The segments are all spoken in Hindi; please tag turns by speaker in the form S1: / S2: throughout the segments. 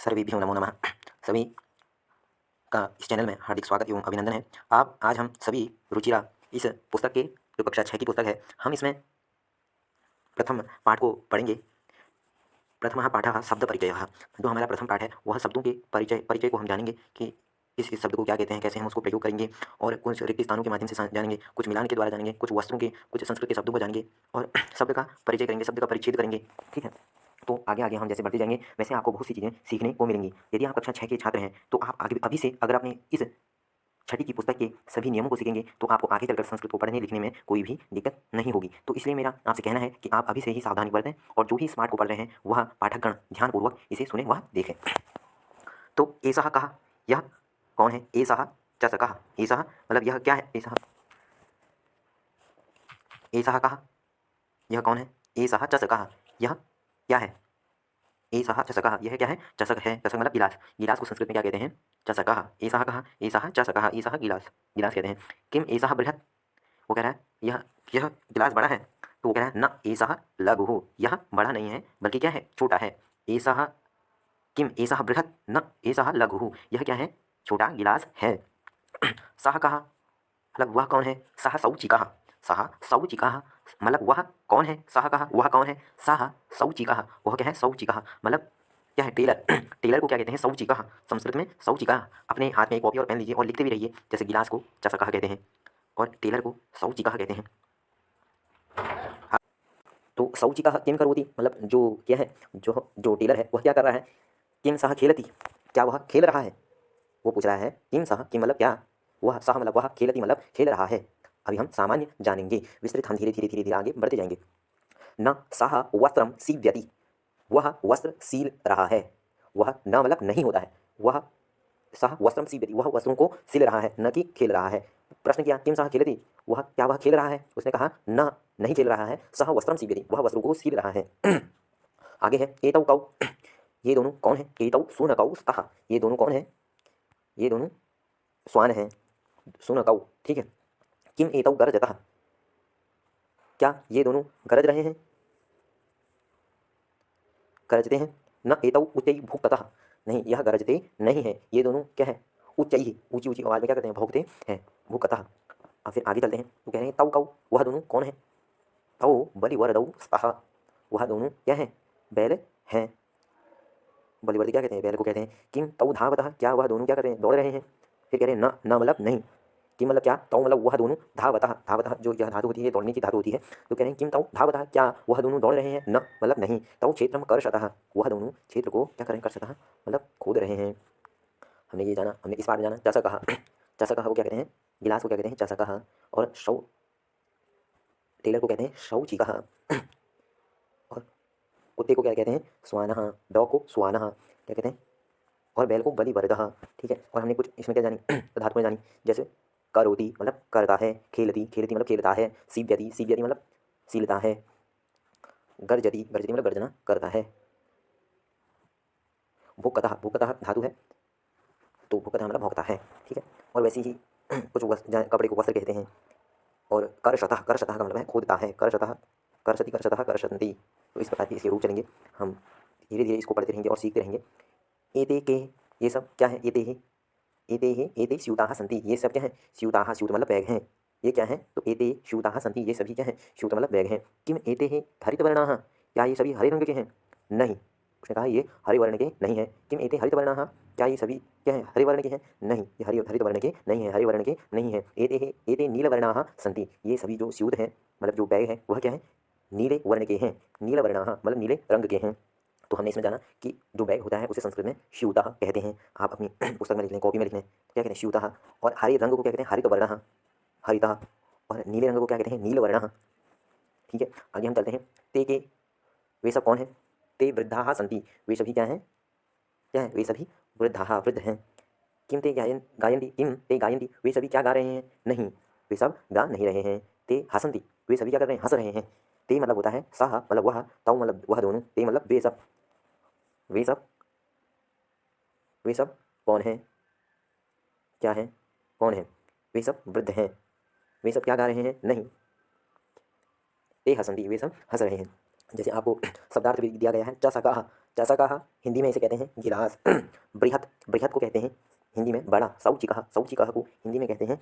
S1: सर्वेभ्यो नमो नमः। सभी का इस चैनल में हार्दिक स्वागत एवं अभिनंदन है। आज हम सभी रुचिरा इस पुस्तक के जो कक्षा 6 की पुस्तक है, हम इसमें प्रथम पाठ को पढ़ेंगे। प्रथमः पाठः शब्दपरिचयः। जो हमारा प्रथम पाठ है वह शब्दों के परिचय को हम जानेंगे कि किस शब्द को क्या कहते हैं, कैसे हम उसको प्रयोग करेंगे, और कुछ रिक्त स्थानों के माध्यम से जानेंगे, कुछ मिलान के द्वारा जानेंगे, कुछ वस्त्रों के, कुछ संस्कृत के शब्दों को जानेंगे और शब्द का परिचय करेंगे, शब्द का परिच्छेद करेंगे। ठीक है, तो आगे आगे हम जैसे बढ़ते जाएंगे वैसे आपको बहुत सी चीज़ें सीखने को मिलेंगी। यदि आप कक्षा 6 के छात्र हैं तो आप आगे अभी से अगर आपने इस छठी की पुस्तक के सभी नियमों को सीखेंगे तो आपको आगे चलकर संस्कृत को पढ़ने लिखने में कोई भी दिक्कत नहीं होगी। तो इसलिए मेरा आपसे कहना है कि आप अभी से ही सावधानी बरतें और जो भी इस पाठ को पढ़ रहे हैं वह पाठकगण ध्यानपूर्वक इसे सुने, वह देखें। तो एषः कः, यह कौन है? एषः च स कः, एषः मतलब यह क्या है? एषः कः, यह कौन है? एषः च स कः, यह क्या है? एषः चषकः, यह क्या है? चषक है। चषक मतलब गिलास। गिलास को संस्कृत में क्या कहते हैं? चषकः। एषः कः? एषः चषकः, एषः गिलास, गिलास कहते हैं। किम एषः बृहत्, वो कह रहा है यह गिलास बड़ा है। तो वो कह रहा है न एषः लघुः, यह बड़ा नहीं है बल्कि क्या है? छोटा है। एषः किम एषः बृहत् न एषः लघुः, यह क्या है? छोटा गिलास है। सः कः, मतलब वह कौन है? सः सौचिकः, सः सौचिकः मतलब वह कौन है? सः कः, वह कौन है? सः सौचिकः, वह क्या है? सौचिकः मतलब क्या है? टेलर। टेलर को क्या कहते हैं? सौचिकः। संस्कृत में सौचिकः। अपने हाथ में एक कॉपी और पेन लीजिए और लिखते भी रहिए। जैसे गिलास को चषकः कहते हैं और टेलर को सौचिकः कहते हैं। तो सौचिकः किम करोति, मतलब जो क्या है, जो टेलर है वह क्या कर रहा है? किम सः खेलति, क्या वह खेल रहा है? वो पूछ रहा है किम सः, किम मतलब क्या, वह सः मतलब वह, खेलति मतलब खेल रहा है। अभी हम सामान्य जानेंगे, विस्तृत हम धीरे धीरे धीरे धीरे आगे बढ़ते जाएंगे। न सः वस्त्रं सीव्यति, वह वस्त्र सील रहा है। वह न मतलब नहीं होता है, वह सः वस्त्रं सीव्यति, वह वस्त्रों को सिल रहा है, न कि खेल रहा है। प्रश्न किया किम सः खेलति, वह क्या वह खेल रहा है? उसने कहा न, नहीं खेल रहा है। सः वस्त्रं सीव्यति, वह वस्त्रों को सिल रहा है। आगे है एतौ कौ, ये दोनों कौन है? एतौ शुनकौ स्तः, ये दोनों कौन है? ये दोनों श्वान हैं, शुनकौ। ठीक है। किम एतौ गरजतः, क्या ये दोनों गरज रहे हैं, गरजते हैं? न एतौ उच्चैः भुक्ततः, नहीं यह गरजते नहीं है। ये दोनों क्या है? उच्चैः, ऊंची ऊंची आवाज में क्या करते हैं? भौंकते हैं। भुक्ततः। अब फिर आगे चलते हैं तो कह रहे हैं तौ कौ, वह दोनों कौन है? तौ बलिवरदौ स्तः, वह दोनों क्या है? बैल हैं। बलिवर्द क्या कहते हैं? बैल को कहते हैं। किम तौ धावतः, क्या वह दोनों क्या कर रहे हैं? दौड़ रहे हैं। फिर कह रहे हैं न, न मतलब नहीं। किम मतलब क्या? तौ मतलब वह दोनों, धावतः, धावतः जो यह धातु होती है दौड़ने की धातु होती है। तो कह रहे हैं किम तौ धावतः, क्या वह दोनों दौड़ रहे हैं? न मतलब नहीं। तौ क्षेत्रम कर्षतः, वह दोनों क्षेत्र को क्या कर रहे हैं? कर्षतः मतलब खोद रहे हैं। हमने ये जाना, हमने इस बार जाना चषकः। चषकः को क्या कहते हैं? गिलास को क्या कहते हैं? चषकः। और टेलर को कहते हैं शौचिकः। और कुत्ते को क्या कहते हैं? श्वानः। डॉग को श्वानः क्या कहते हैं? और बैल को बलिवर्दः। ठीक है। और हमने कुछ इसमें क्या जानी? तो धातुएं जानी, जैसे करोति मतलब करता है, खेलती, खेलती मतलब खेलता है, सीव्यति, सीव्यति मतलब सीलता है, गर्जति, गर्जति मतलब गर्जना करता है, भुक्तः, भुक्तः धातु है तो भुक्तः मतलब भोंकता है। ठीक है। और वैसे ही कुछ कपड़े को वस्त्र कहते हैं। और करशतः, करशतः का मतलब है खोदता है, करशतः, करशति, करशतः, करशन्ति। तो इस प्रकार की इसके रूप चलेंगे। हम धीरे धीरे इसको पढ़ते रहेंगे और सीखते रहेंगे। एते के, ये सब क्या है? एते ही, एते स्यूताः सन्ति, ये सब क्या है? स्यूताः, स्यूत मतलब बैग हैं। ये क्या है? तो एते स्यूताः सन्ति, ये सभी क्या है? स्यूत मतलब बैग हैं। किम एते ही हरितवर्णाः, क्या ये सभी हरे रंग के हैं? नहीं। उसने कहा ये हरे वर्ण के नहीं है। किम एते हरितवर्णाः, क्या ये सभी क्या है? हरे वर्ण के हैं? नहीं, ये हरित वर्ण के नहीं है, हरे वर्ण के नहीं है। एते नीलवर्णाः सन्ति, ये सभी जो स्यूत हैं मतलब जो बैग हैं वह क्या है? नीले वर्ण के हैं। नीलवर्णाः मतलब नीले रंग के हैं। तो हमने इसमें जाना कि जो बैग होता है उसे संस्कृत में स्यूतः कहते हैं। आप अपनी पुस्तक में लिख लें, कॉपी में लिख लें, क्या कहते हैं? स्यूतः। और हरे रंग को क्या कहते हैं? हरितवर्णः, हरितः। और नीले रंग को क्या कहते हैं? नीलवर्णः। ठीक है। आगे हम चलते हैं। ते के, वे सब कौन है? ते वृद्धाः सन्ति, वे सभी क्या हैं? क्या है? वे सभी वृद्धाः, वृद्ध हैं। किम ते गायन्ति, किम ते गायन्ति, वे सभी क्या गा रहे हैं? नहीं, वे सब गा नहीं रहे हैं। ते हसन्ति, वे सभी क्या कर रहे हैं? हंस रहे हैं। ते मतलब होता है सह मतलब वह, तौ मतलब वह दोनों, ते मतलब वे सब, वे सब, वे सब कौन है? क्या है? कौन है? वे सब वृद्ध हैं। वे सब क्या गा रहे हैं? नहीं, ते हसन्ति, वे सब हंस रहे हैं। जैसे आपको शब्दार्थ भी दिया गया है चषकः, चषकः हिंदी में इसे कहते हैं गिलास। बृहत, बृहत को कहते हैं हिंदी में बड़ा। शौचिकः, शौचिकः को हिंदी में कहते हैं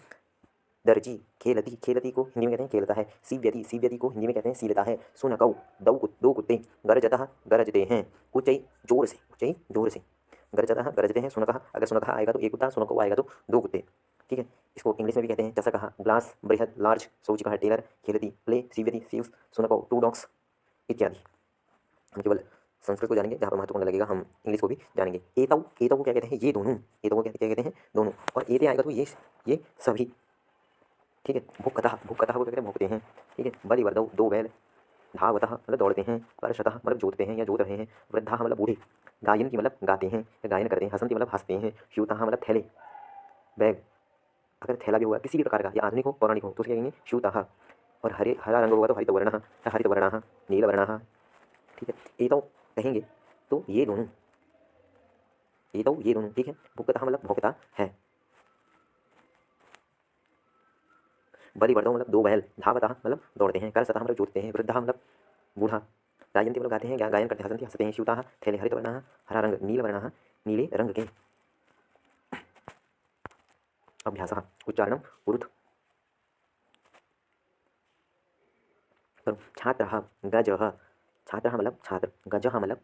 S1: दर्जी। खेलती, खेलती को हिंदी में कहते हैं खेलता है। सीव्यति, सीव्यति को हिंदी में कहते हैं सीलता है। शुनकौ, दो कुत्ते। गरजतः, गरजते हैं। ऊंचाई जोर से, ऊंचाई जोर से। गरजतः, गरजते हैं। शुनकः, अगर शुनकः आएगा तो एक कुत्ता, शुनकौ आएगा तो दो कुत्ते। ठीक है, इसको इंग्लिश में भी कहते हैं चषकः ग्लास, बृहत लार्ज, शौचिकः टेलर, खेलती प्ले, सीव्यति सीव्स, शुनकौ टू डॉग्स इत्यादि। हम केवल संस्कृत को जानेंगे, जहाँ पर महत्वपूर्ण लगेगा हम इंग्लिश को भी जानेंगे। एतौ, एतौ को क्या कहते हैं? ये दोनों। एतौ को क्या कहते हैं? दोनों। और एते आएगा तो ये सभी। ठीक है, भुक्कतः, भुक्कतः को क्या कहते हैं? भुगते हैं। ठीक है, बलिवर्दौ, दो बैल। धावतः मतलब दौड़ते हैं। परशतः मतलब जोतते हैं या जोत रहे हैं। वृद्धाः मतलब बूढ़े। गायन्ति मतलब गाते हैं या गायन करते हैं। हसन्ति मतलब हंसते हैं। स्यूताः मतलब थैले, बैग। अगर थैला भी होगा किसी भी प्रकार का, या आधुनिक हो पौराणिक हो, तो उसके कहेंगे स्यूताः। और हरा रंग होगा तो हरितवर्णः या हरितवर्णाः, नीलवर्णाः। ठीक है, एतौ कहेंगे तो ये दोनों, एतौ ये दोनों। ठीक है, भुक्कतः मतलब भोगता है। बलिवर्दौ मतलब दो बैल। धावतः मतलब दौड़ते हैं। करसतः मतलब जोतते हैं। वृद्धा मतलब बूढ़ा। गायन्ति मतलब गाते हैं, गायन करते हैं। हसन्ति हंसते हैं। स्यूताः थैले, हरितवर्णाः हरा रंग, नीलवर्णाः नीले रंग के। अभ्यासः उच्चारणम उरुथ करो। छात्रः, गजः। छात्रः मतलब छात्र, गजः मतलब,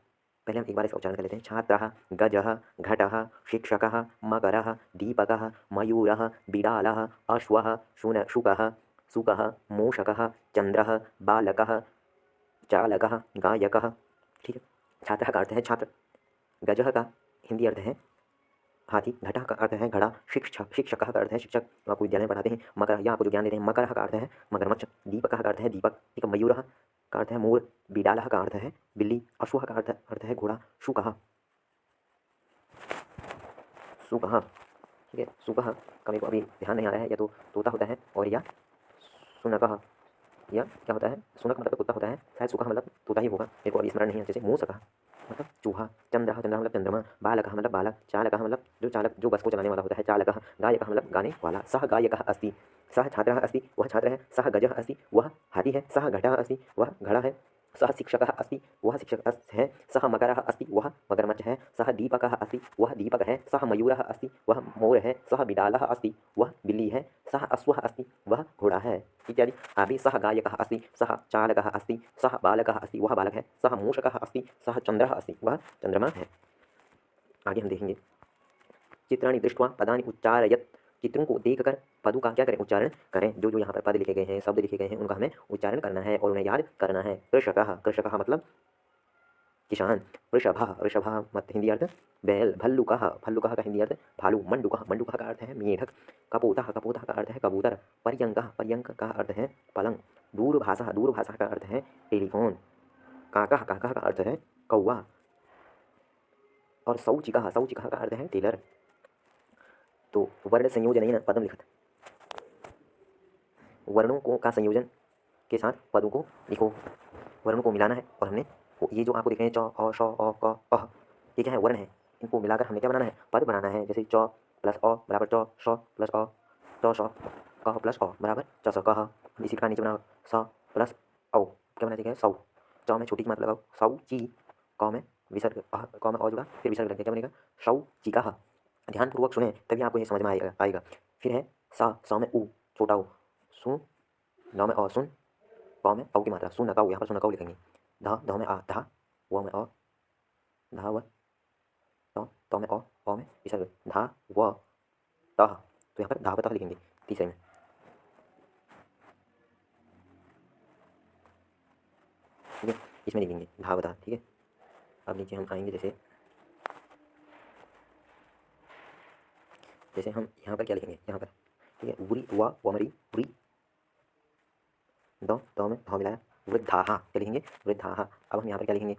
S1: पहले हम एक बार इसका उच्चारण कर लेते हैं। छात्रः, गजः, घटः, शिक्षकः, मकरः, दीपकः, मयूरः, बिडालः, अश्वः, शुकः, सुकः, मूषकः, चंद्रः, बालकः, चालकः, गायकः। ठीक है, छात्रः का अर्थ है छात्र। गजः का हिंदी अर्थ है हाथी। घटः का अर्थ है घड़ा। शिक्षकः का अर्थ है शिक्षक, जो आपको विद्यालय में पढ़ाते हैं। मकर, या आपको जो ज्ञान देते हैं। मकरः का अर्थ है मगरमच्छ। दीपकः का अर्थ है दीपक। ठीक है, मयूरः का अर्थ है मोर। बिडालः का अर्थ है बिल्ली। अश्वः का अर्थ है घोड़ा। शुकः, सुकः। ठीक है, सुकः का मेरे को अभी ध्यान नहीं आ रहा है, या तो तोता होता है और या सुनकः, या क्या होता है? सुनक मतलब कुत्ता होता है, शायद सुकः मतलब तोता ही होगा, मेरे को अभी स्मरण नहीं है। जैसे मूसकः मतलब चूहा। चंद्रः, चंद्र मतलब चंद्रमा। बालकः मतलब बालक। चालकः मतलब जो चालक, जो बस को चलाने वाला होता है, चालकः। गायकः मतलब गाने वाला। सः गायकः अस्ति। सः छात्रः अस्ति, वह छात्र है। सः गजः अस्ति, वह हाथी है। सः घटः अस्ति, वह घड़ा है। सः शिक्षकः अस्ति, वह शिक्षक है। सः मकरः अस्ति, वह मगरमच्छ है। सः दीपकः अस्ति, वह दीपक है। सः मयूरः अस्ति, वह मोर है। सः बिडालः अस्ति, वह बिल्ली है। सः अश्वः अस्ति, वह घोड़ा है, इत्यादि। आगे सः गायकः अस्ति, सः चालकः अस्ति, सः बालकः अस्ति, वह बालक है। सः मूषकः अस्ति, सः चंद्रः अस्ति, वह चंद्रमा है। आगे हम देखेंगे, चित्राणि दृष्ट्वा पदानि उच्चारयत्। चित्रों को देखकर पदों का क्या करें? उच्चारण करें। जो जो यहाँ पर पद लिखे गए हैं, शब्द लिखे गए हैं, उनका हमें उच्चारण करना है और उन्हें याद करना है। कृषकः, कृषकः मतलब किसान। वृषभः, वृषभः मत हिंदी अर्थ बैल। भल्लुकः, भल्लुकः का हिंदी अर्थ भालू। मंडूकः, मंडूकः का अर्थ है मेढक। कपोतः, कपोतः का अर्थ है कबूतर। पर्यंकः, पर्यंक का अर्थ है पलंग। दूरभाषः, दूरभाषा का अर्थ है टेलीफोन। काकः, काकः का अर्थ है कौवा। और शौचिकः, शौचिकः का अर्थ है टेलर। तो वर्ण संयोजन पदम लिखत, वर्णों को का संयोजन के साथ पदों को लिखो। वर्णों को मिलाना है, और हमने ये जो आपको दिख रहे हैं च, अ, श, अ, क, अह, ये क्या है? वर्ण है। इनको मिलाकर हमने क्या बनाना है? पद बनाना है। जैसे च प्लस अ बराबर च, श प्लस अ, च श, क प्लस अ बराबर च स कह। इसी प्रकार नीचे बनाओ, स प्लस औ क्या बना जाएगा? सौ। च में छोटी की मात्रा लगाओ, सौ ची। क में विसर्ग, क में अ जुड़ा, फिर विसर्ग लग गया, क्या बनेगा? शौ चिका। ध्यानपूर्वक सुने तभी आपको ये समझ में आएगा। फिर है स में उ छोटा उ, सु न में अ सुन, क में औ की मात्रा सुनकौ, यहाँ पर सुनकौ लिखेंगे। ध में आ धा, व में अ धाव, त में अ में विसर्ग, धा व तह, तो यहाँ पर धावतः लिखेंगे तीसरे में। ठीक है, इसमें लिखेंगे धावतः। ठीक है, अब नीचे हम आएंगे, जैसे जैसे हम यहाँ पर क्या लिखेंगे? यहाँ पर ठीक है, उरी व वमरी उरी। द में ध मिलाया, वृद्धाः क्या लिखेंगे? वृद्धाः। अब हम यहाँ पर क्या लिखेंगे?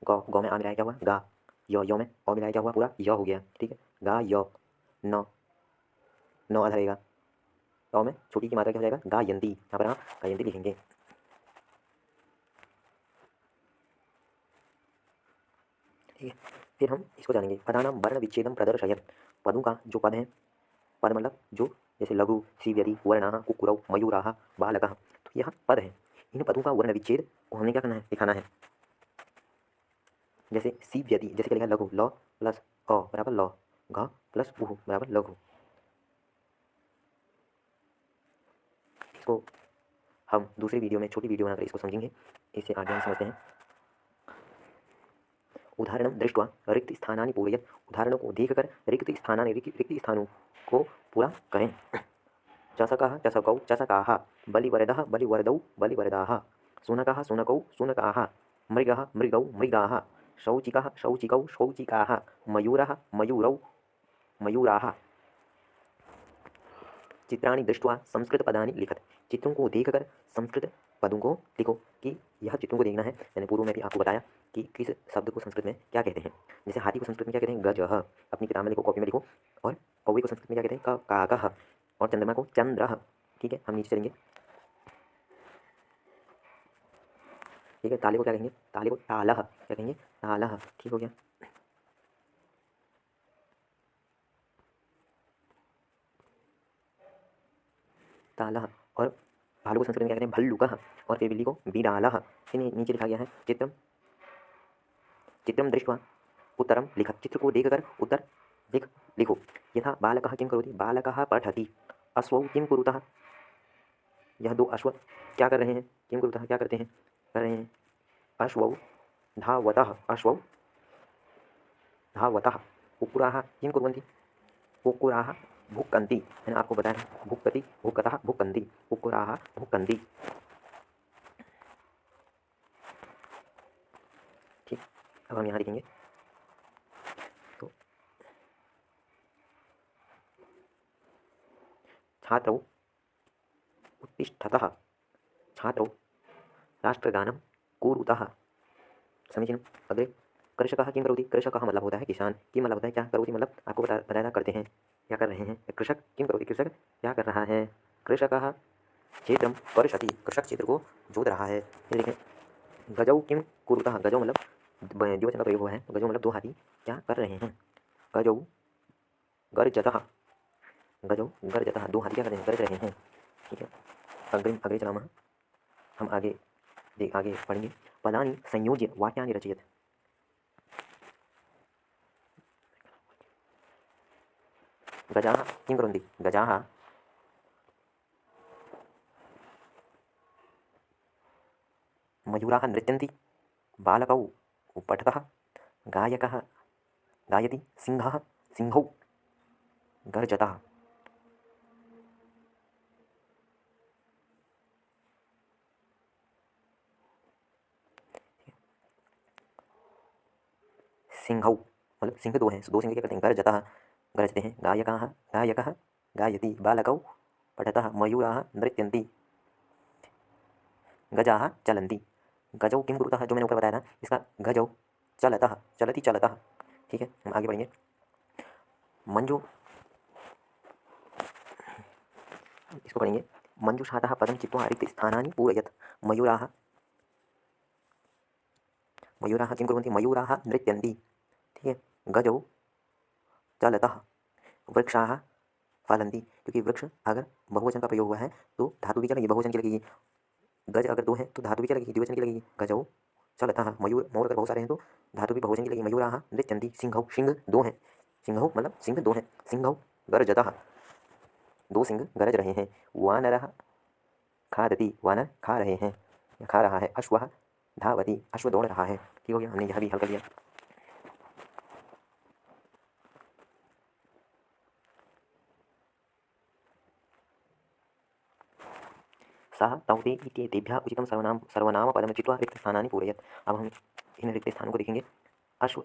S1: गौ में आ मिलाया क्या हुआ? गा। यो में अ मिलाया क्या हुआ? पूरा य हो गया। ठीक है, गा य। न, न आधा रहेगा। तो में छोटी की मात्रा क्या हो जाएगा? गायंती। यहाँ पर हम गायंती लिखेंगे। ठीक है, फिर हम इसको जानेंगे। पदानाम वर्ण विच्छेदम प्रदर्शयत्। पदों का जो पद है, पद मतलब जो, जैसे लघु, सीव्यति, वर्णाः, कुक्कुरौ, मयूराः, बालकः, तो यह पद है। इन पदों का वर्ण विच्छेद को हमने क्या करना है? दिखाना है। जैसे सीव्यति, जैसे क्या लिखा लघु, ल प्लस अ बराबर ल, घ प्लस उ बराबर लघु। इसको हम दूसरी वीडियो में छोटी वीडियो बनाकर इसको समझेंगे। इससे आगे हम समझते हैं। उदाहरणं दृष्ट्वा रिक्तस्थानानि पूरयेत्, उदाहरणों को देखकर रिक्त स्थानों को पूरा करें। चषकः चषकौ चषकाः, बलिवरदः बलिवरदौ बलिवरदाः, शुनकः शुनकौ शुनकाः, मृगः मृगौ मृगाः, शौचिकः शौचिकौ शौचिकाः, मयूरः मयूरौ मयूराः। चित्राणि दृष्ट्वा संस्कृत पदानि लिखत, चित्रों को देखकर संस्कृत पदों को लिखो। कि यह चित्रों को देखना है, मैंने पूर्व में भी आपको बताया कि किस शब्द को संस्कृत में क्या कहते हैं। जैसे हाथी को संस्कृत में क्या कहते हैं, गजः, अपनी किताब में लिखो, कॉपी में लिखो। और कौवे को संस्कृत में क्या कहते हैं, काकः, और चंद्रमा को चंद्रः। ठीक है, हम नीचे चलेंगे। ठीक है, ताले को क्या कहेंगे, ताले को तालः, क्या कहेंगे, तालः। ठीक हो गया। तालः। और भालू को संस्कृत में क्या कहते हैं, भल्लुकः। और फिर बिल्ली को बिडालः। फिर नीचे लिखा गया है चित्रम चित्रम दृष्ट्वा उत्तरम लिखत, चित्र को देखकर उत्तर लिखो। यथा बालकः किं करोति, बालकः पठति। अश्वौ किं कुरुतः, यह दो अश्व क्या कर रहे हैं, किं कुरुतः क्या करते हैं, कर रहे हैं। अश्वौ धावतः, अश्वौ धावतः। कुक्कुराः किं कुर्वन्ति, कुक्कुराः भुक्कन्ति। मैंने आपको बताया भुक्कति भुक्कतः भुक्कन्ति, कुक्कुराः भुक्कन्ति। ठीक, अब हम यहाँ लिखेंगे। तो छात्रौ उत्तिष्ठतः, छात्रौ राष्ट्रगानं कुरुतः। समीचीनम्। अग्रे कृषकः किं करोति, कृषकः मतलब होता है किसान, किं मतलब होता है क्या, करोति मतलब आपको बताया करते हैं, क्या कर रहे हैं। कृषक किं करोति, कृषक क्या कर रहा है। कृषकः क्षेत्रं कर्षति, कृषक क्षेत्र को जोत रहा है। ये देखें, गजौ किं कुरुतः, गजौ मतलब द्विवचन का प्रयोग हुआ है, तो गजौ मतलब दो हाथी क्या कर रहे हैं। गजौ गर्जतः, गजौ गर्जतः, दो हाथी क्या कर रहे हैं, गरज रहे हैं। ठीक है, अग्रे चलामः। हम आगे पढ़ेंगे। पदानि संयोज्य वाक्यानि रचयेत्। गजाः किं कुर्वन्ति, गजाः मयूराः नृत्यन्ति, बालकौ पठतः, गायकः गायति, सिंहः सिंहौ गर्जतः। सिंहौ मतलब सिंह दो हैं, दो सिंह क्या करते हैं, गर्जतः गर्जते हैं। गायकाः गायकः गायति, बालकौ पठतः, मयूराः नृत्यन्ति, गजाः चलन्ति। गजौ किं कुरुतः, जो मैंने ऊपर बताया था, इसका गजौ चलतः, चलति चलतः। ठीक है, हम आगे बढ़ेंगे। मंजू, इसको पढ़ेंगे। मंजुषातः पदं चित्वा रिक्तस्थानानि पूरयत्। मयूराः मयूराः किं कुर्वन्ति, मयूराः नृत्यन्ति। ठीक है, गजौ चलतः, वृक्षाः फलन्ति, क्योंकि वृक्ष अगर बहुवचन का प्रयोग हुआ है तो धातु भी क्या लगेगी, बहुवचन की लगेगी। गज अगर दो है तो धातु भी क्या लगेगी, द्विवचन की लगेगी। गजौ चलतः, मयूर मोर अगर बहुत सारे हैं तो धातु भी बहुवचन की लगेगी। मयूराः नृत्यन्ति, सिंहौ सिंह दो हैं, सिंहौ मतलब सिंह दो हैं। सिंहौ गर्जतः, दो सिंह गरज रहे हैं। वानरः खादति, वानर खा रहे हैं या खा रहा है। अश्वः धावति, अश्व दौड़ रहा है। ठीक हो गया, हमने यह भी हल कर लिया। सः तौ ते इत्येतेभ्यः उचितं सर्वनामपदं चित्वा रिक्तस्थानानि पूरयेत्। अब हम इन रिक्त स्थानों को देखेंगे।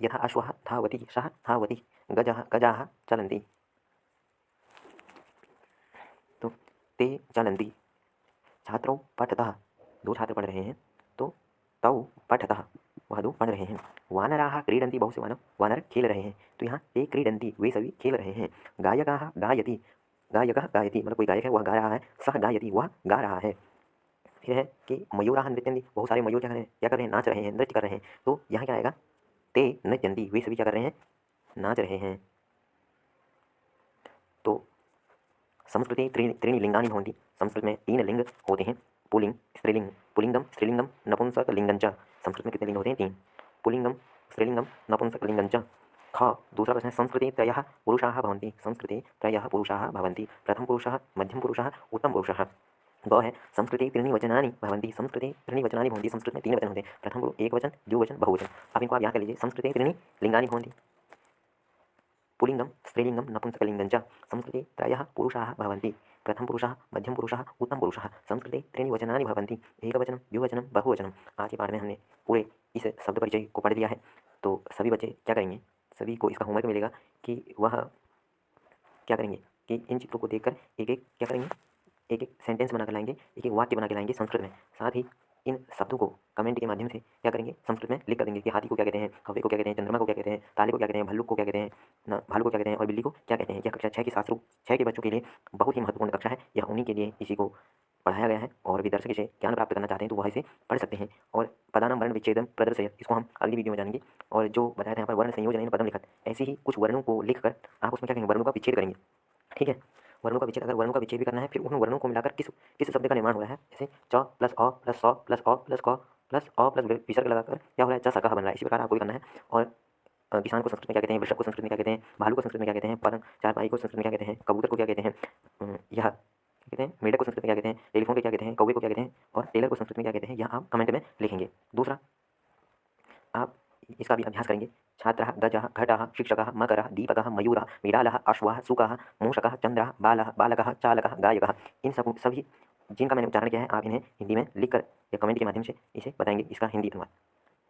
S1: यथा अश्वः धावति, सः धावति, गजाः चलन्ति, तो ते चलन्ति। छात्रौ पठतः, दो छात्र पढ़ रहे हैं तो तौ पठतः, वह दो पढ़ रहे हैं। वानराः क्रीडन्ति, बहुत से वानर खेल रहे हैं, तो यहाँ ते क्रीडन्ति, वे सभी खेल रहे हैं। गायकाः गायति, गायकः गायति मतलब कोई गायक है वह गा रहा है। सः गायति, वह गा रहा है। फिर है कि मयूराः नृत्यन्ति, बहुत सारे मयूर क्या कर रहे हैं, नाच रहे हैं, नृत्य कर रहे हैं, तो यहाँ क्या आएगा, ते नृत्यन्ति, वे सभी क्या कर रहे हैं, नाच रहे हैं। तो संस्कृते त्रीणि लिंगानि भवन्ति, संस्कृत में तीन लिंग होते हैं, पुल्लिंग स्त्रीलिंग, पुल्लिंगम स्त्रीलिंगम नपुंसकलिंगम च। संस्कृत में कितने लिंग होते हैं, तीन। पुल्लिंगम स्त्रीलिंगम नपुंसकलिंगञ्च। ख दूसरा प्रश्न है संस्कृते त्रयः पुरुषाः भवन्ति। संस्कृते त्रयः पुरुषाः भवन्ति। प्रथम पुरुषः, मध्यम पुरुषः, उत्तम पुरुषः। ग है संस्कृते त्रीणि वचनानि भवन्ति। संस्कृते त्रीणि वचनानि भवन्ति। संस्कृत में 3 वचन होते हैं। प्रथम पुरुष एक वचन, द्विवचन, बहुवचन। अब इनको आप याद कर लीजिए। संस्कृते त्रीणि लिंगानि भवन्ति। पुल्लिंगम, स्त्रीलिंगम, नपुंसकलिंगञ्च। संस्कृते त्रयः पुरुषाः भवन्ति। प्रथम पुरुषः, मध्यम पुरुषः, उत्तम पुरुषः। संस्कृते त्रीणि वचनानि भवन्ति। एकवचनं, द्विवचनं, बहुवचनं। आज के पाठ में हमने पूरे इस शब्द परिचय को पढ़ लिया है। तो सभी बच्चे क्या करेंगे, सभी को इसका होमवर्क मिलेगा कि वह क्या करेंगे कि इन चित्रों को देखकर एक-एक क्या करेंगे, एक-एक सेंटेंस बनाकर लाएँगे, एक-एक वाक्य बना के लाएँगे संस्कृत में। साथ ही इन शब्दों को कमेंट के माध्यम से क्या करेंगे, संस्कृत में लिख कर देंगे कि हाथी को क्या कहते हैं, कौवे को क्या कहते हैं, चंद्रमा को क्या कहते हैं, ताले को क्या कहते हैं, भल्लुक को क्या कहते हैं, न भालू को क्या कहते हैं और बिल्ली को क्या कहते हैं। यह कक्षा 6 की शास्त्रों 6 के बच्चों के लिए बहुत ही महत्वपूर्ण कक्षा है। यह उन्हीं के लिए इसी को पढ़ाया गया है और भी दर्शक इसे ज्ञान प्राप्त करना चाहते हैं तो वह इसे पढ़ सकते हैं। और पदानाम वर्ण विच्छेदम प्रदर्शयत्, इसको हम अगली वीडियो में जानेंगे। और जो बताया था यहाँ पर वर्ण संयोजन पदम लिखत, ऐसे ही कुछ वर्णों को लिखकर आप उसमें क्या करेंगे, वर्णों का विच्छेद करेंगे। ठीक है, वर्णों का विच्छेद, अगर वर्णों का विच्छेद भी करना है फिर उन वर्णों को मिलाकर किस किस शब्द का निर्माण हो रहा है। जैसे च प्लस अ प्लस स प्लस अ प्लस क प्लस अ प्लस विसर्ग लगाकर क्या हो रहा है, च सकह बन रहा है। इसी प्रकार आपको भी करना है। और किसान को संस्कृत में क्या कहते हैं, वृषभ को संस्कृत में क्या कहते हैं, भालू को संस्कृत में क्या कहते हैं, पतंग चारपाई को संस्कृत में क्या कहते हैं, कबूतर को क्या कहते हैं, यह क्या कहते हैं, मेढक को संस्कृत में क्या कहते हैं, टेलीफोन को क्या कहते हैं, कौवे को क्या कहते हैं और टेलर को संस्कृत में क्या कहते हैं, यह आप कमेंट में लिखेंगे। दूसरा आप इसका भी अभ्यास करेंगे। छात्रः, गजः, घटः, शिक्षकः, मकरः, दीपकः, मयूरः, बिडालः, अश्वः, शुकः, मूषकः, चंद्रः, बालः, बालकः, चालकः, गायकः। इन सब सभी जिनका मैंने उच्चारण किया है आप इन्हें हिंदी में लिखकर या कमेंट के माध्यम से इसे बताएंगे इसका हिंदी अनुवाद।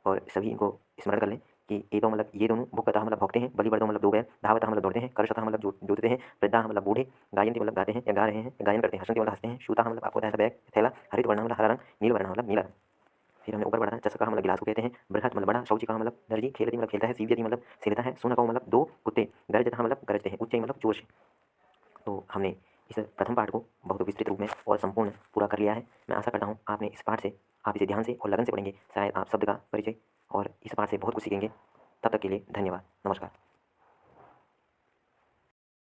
S1: और सभी इनको स्मरण कर लें कि ये तो मतलब ये दोनों भुक्तः मतलब भौंकते हैं, बलिवर्धो मतलब 2 बैल, धावतः मतलब दौड़ते हैं, करशतः मतलब जोतते हैं, वृद्धाः मतलब बूढ़े, गायन्ति मतलब गाते हैं या गा रहे हैं या गायन करते हैं, हसन्ति मतलब हंसते हैं, श्यूताः मतलब आपको बताया था बैग थैला, हरितवर्णः मतलब हरा रंग, नीलवर्णः मतलब नीला रंग। फिर हमने ऊपर बढ़ा है, चषकः मतलब गिलास को कहते हैं, बृहत् मतलब बड़ा, शौचिकः मतलब दर्जी, खेलति मतलब खेलता है, सीव्यति मतलब सिरता है, शुनकः मतलब 2 कुत्ते, गर्जतः मतलब गरजते हैं, उच्चैः मतलब जोर से। तो हमने इस प्रथम पाठ को बहुत विस्तृत रूप में और संपूर्ण पूरा कर लिया है। मैं आशा करता हूँ आपने इस पाठ से आप इसे ध्यान से और लगन से पढ़ेंगे, शायद आप शब्द का परिचय और इस पाठ से बहुत कुछ सीखेंगे। तब तक के लिए धन्यवाद, नमस्कार।